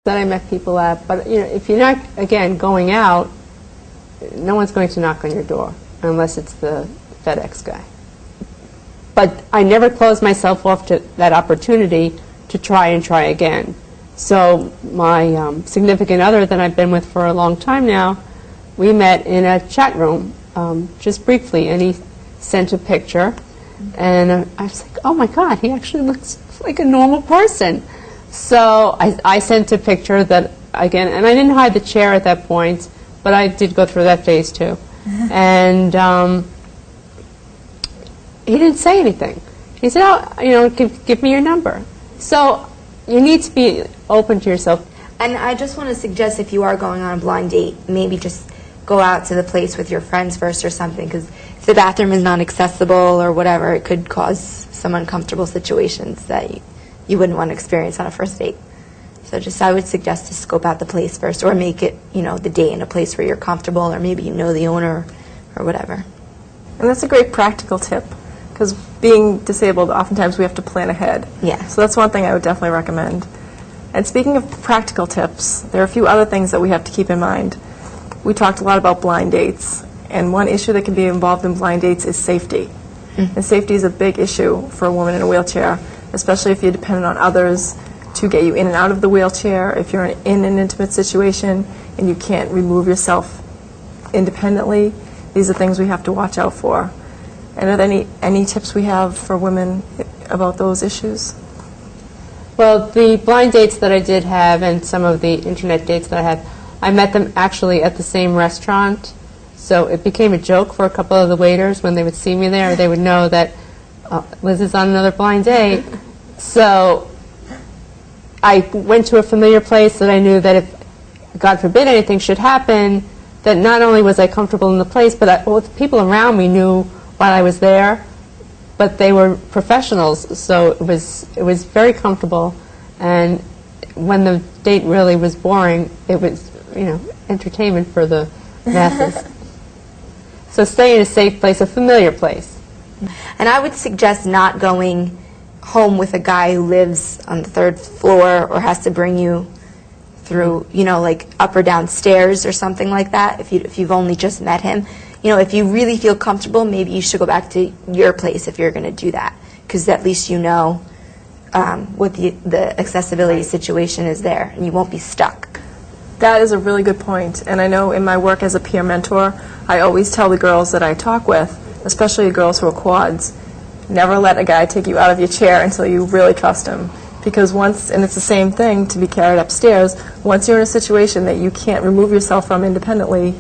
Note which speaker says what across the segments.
Speaker 1: that I met people at, but you know, if you're not, again, going out, no one's going to knock on your door unless it's the FedEx guy. But I never closed myself off to that opportunity to try again. So my significant other that I've been with for a long time now, we met in a chat room just briefly, and he sent a picture, and I was like, oh my God, he actually looks like a normal person. So I sent a picture that, again, and I didn't hide the chair at that point, but I did go through that phase too. And he didn't say anything. He said, oh, you know, give me your number. So you need to be open to yourself.
Speaker 2: And I just want to suggest, if you are going on a blind date, maybe just go out to the place with your friends first or something, because if the bathroom is not accessible or whatever, it could cause some uncomfortable situations that you wouldn't want to experience on a first date. So just, I would suggest to scope out the place first, or make it, you know, the date in a place where you're comfortable, or maybe you know the owner or whatever.
Speaker 3: And that's a great practical tip, because being disabled, oftentimes we have to plan ahead.
Speaker 2: Yeah.
Speaker 3: So that's one thing I would definitely recommend. And speaking of practical tips, there are a few other things that we have to keep in mind. We talked a lot about blind dates, and one issue that can be involved in blind dates is safety. And safety is a big issue for a woman in a wheelchair, especially if you're dependent on others to get you in and out of the wheelchair, if you're in an intimate situation and you can't remove yourself independently. These are things we have to watch out for. And are there any tips we have for women about those issues?
Speaker 1: Well, the blind dates that I did have and some of the internet dates that I had, I met them actually at the same restaurant. So it became a joke for a couple of the waiters when they would see me there. They would know that Liz is on another blind date. So I went to a familiar place that I knew that if, God forbid, anything should happen, that not only was I comfortable in the place, but the people around me knew while I was there, but they were professionals, so it was very comfortable. And when the date really was boring, it was, you know, entertainment for the masses. So stay in a safe place, a familiar place.
Speaker 2: And I would suggest not going home with a guy who lives on the 3rd floor or has to bring you through, you know, like up or down stairs or something like that, if you've only just met him. You know, if you really feel comfortable, maybe you should go back to your place if you're going to do that, because at least you know what the accessibility situation is there, and you won't be stuck.
Speaker 3: That is a really good point. And I know in my work as a peer mentor, I always tell the girls that I talk with, especially the girls who are quads, never let a guy take you out of your chair until you really trust him. Because once, and it's the same thing to be carried upstairs, once you're in a situation that you can't remove yourself from independently,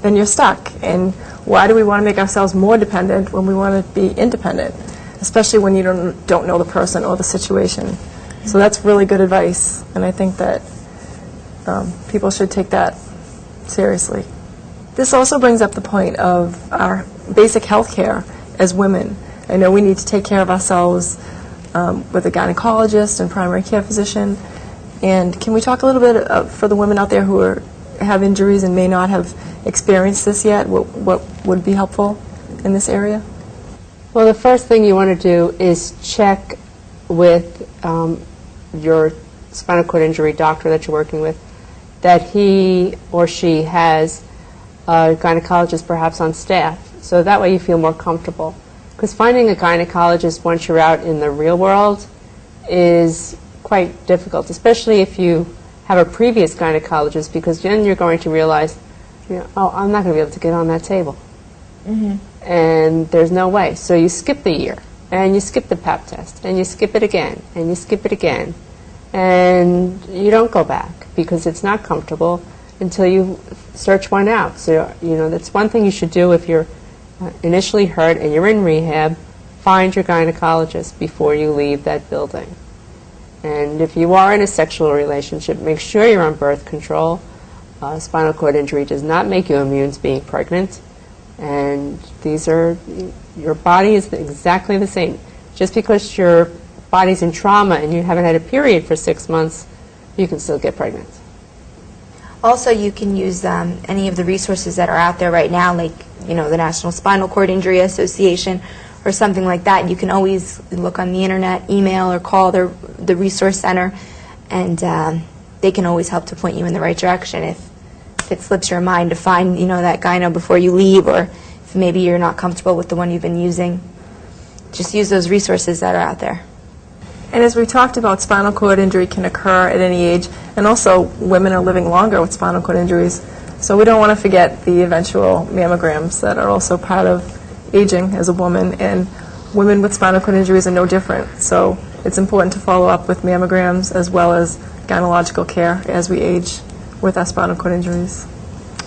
Speaker 3: then you're stuck. And why do we want to make ourselves more dependent when we want to be independent, especially when you don't know the person or the situation? So that's really good advice, and I think that people should take that seriously. This also brings up the point of our basic health care as women. I know we need to take care of ourselves with a gynecologist and primary care physician. And can we talk a little bit for the women out there who have injuries and may not have experienced this yet? What would be helpful in this area?
Speaker 1: Well, the first thing you want to do is check with your spinal cord injury doctor that you're working with, that he or she has a gynecologist perhaps on staff, so that way you feel more comfortable. Because finding a gynecologist once you're out in the real world is quite difficult, especially if you have a previous gynecologist, because then you're going to realize, you know, oh, I'm not going to be able to get on that table. And there's no way. So you skip the year, and you skip the pap test, and you skip it again, and you skip it again, and you don't go back because it's not comfortable until you search one out. So, you know, that's one thing you should do if you're initially hurt and you're in rehab. Find your gynecologist before you leave that building. And if you are in a sexual relationship, make sure you're on birth control. Spinal cord injury does not make you immune to being pregnant. And these are, your body is exactly the same. Just because your body's in trauma and you haven't had a period for 6 months, you can still get pregnant.
Speaker 2: Also, you can use any of the resources that are out there right now, like, you know, the National Spinal Cord Injury Association or something like that. You can always look on the internet, email, or call the resource center, and they can always help to point you in the right direction if it slips your mind to find, that gyno before you leave, or if maybe you're not comfortable with the one you've been using. Just use those resources that are out there.
Speaker 3: And as we talked about, spinal cord injury can occur at any age, and also women are living longer with spinal cord injuries. So we don't want to forget the eventual mammograms that are also part of aging as a woman, and women with spinal cord injuries are no different. So it's important to follow up with mammograms as well as gynecological care as we age with our spinal cord injuries.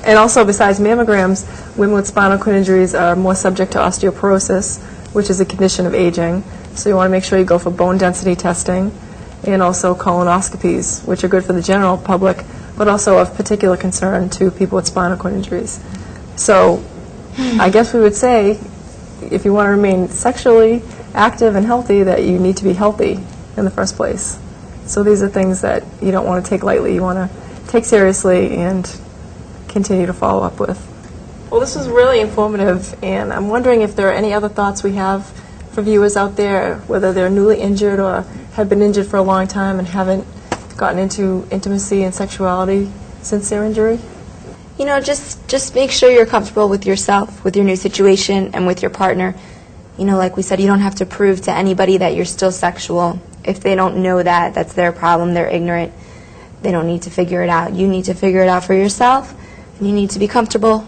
Speaker 3: And also, besides mammograms, women with spinal cord injuries are more subject to osteoporosis, which is a condition of aging. So you want to make sure you go for bone density testing, and also colonoscopies, which are good for the general public, but also of particular concern to people with spinal cord injuries. So I guess we would say, if you want to remain sexually active and healthy, that you need to be healthy in the first place. So these are things that you don't want to take lightly. You want to take seriously and continue to follow up with. Well, this was really informative, and I'm wondering if there are any other thoughts we have for viewers out there, whether they're newly injured or have been injured for a long time and haven't gotten into intimacy and sexuality since their injury.
Speaker 2: Just make sure you're comfortable with yourself, with your new situation, and with your partner. Like we said, you don't have to prove to anybody that you're still sexual. If they don't know that, that's their problem. They're ignorant. They don't need to figure it out. You need to figure it out for yourself, and you need to be comfortable.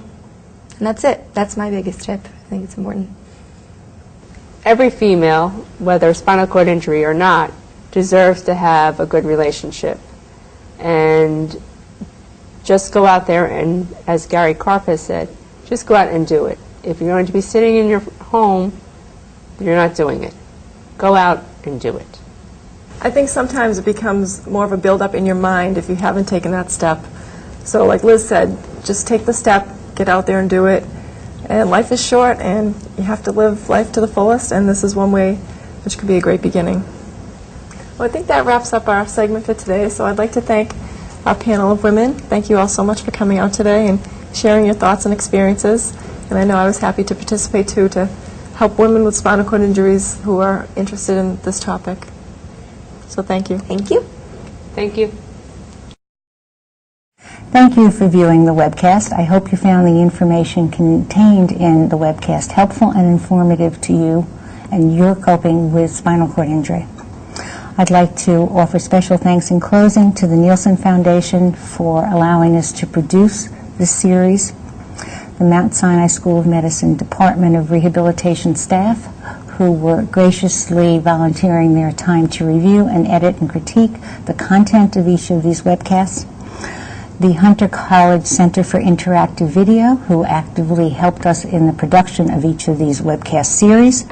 Speaker 2: And that's it. That's my biggest tip. I think it's important.
Speaker 1: Every female, whether spinal cord injury or not, deserves to have a good relationship. And just go out there and, as Gary Karp has said, just go out and do it. If you're going to be sitting in your home, you're not doing it. Go out and do it.
Speaker 3: I think sometimes it becomes more of a build-up in your mind if you haven't taken that step. So like Liz said, just take the step, get out there and do it. And life is short, and you have to live life to the fullest, and this is one way which could be a great beginning. Well, I think that wraps up our segment for today, so I'd like to thank our panel of women. Thank you all so much for coming out today and sharing your thoughts and experiences. And I know I was happy to participate too, to help women with spinal cord injuries who are interested in this topic. So thank you.
Speaker 2: Thank you.
Speaker 1: Thank you.
Speaker 4: Thank you for viewing the webcast. I hope you found the information contained in the webcast helpful and informative to you and your coping with spinal cord injury. I'd like to offer special thanks in closing to the Nielsen Foundation for allowing us to produce this series, the Mount Sinai School of Medicine Department of Rehabilitation staff, who were graciously volunteering their time to review and edit and critique the content of each of these webcasts, the Hunter College Center for Interactive Video, who actively helped us in the production of each of these webcast series,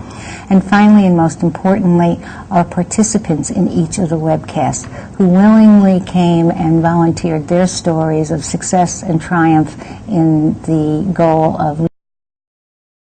Speaker 4: and finally, and most importantly, our participants in each of the webcasts, who willingly came and volunteered their stories of success and triumph in the goal of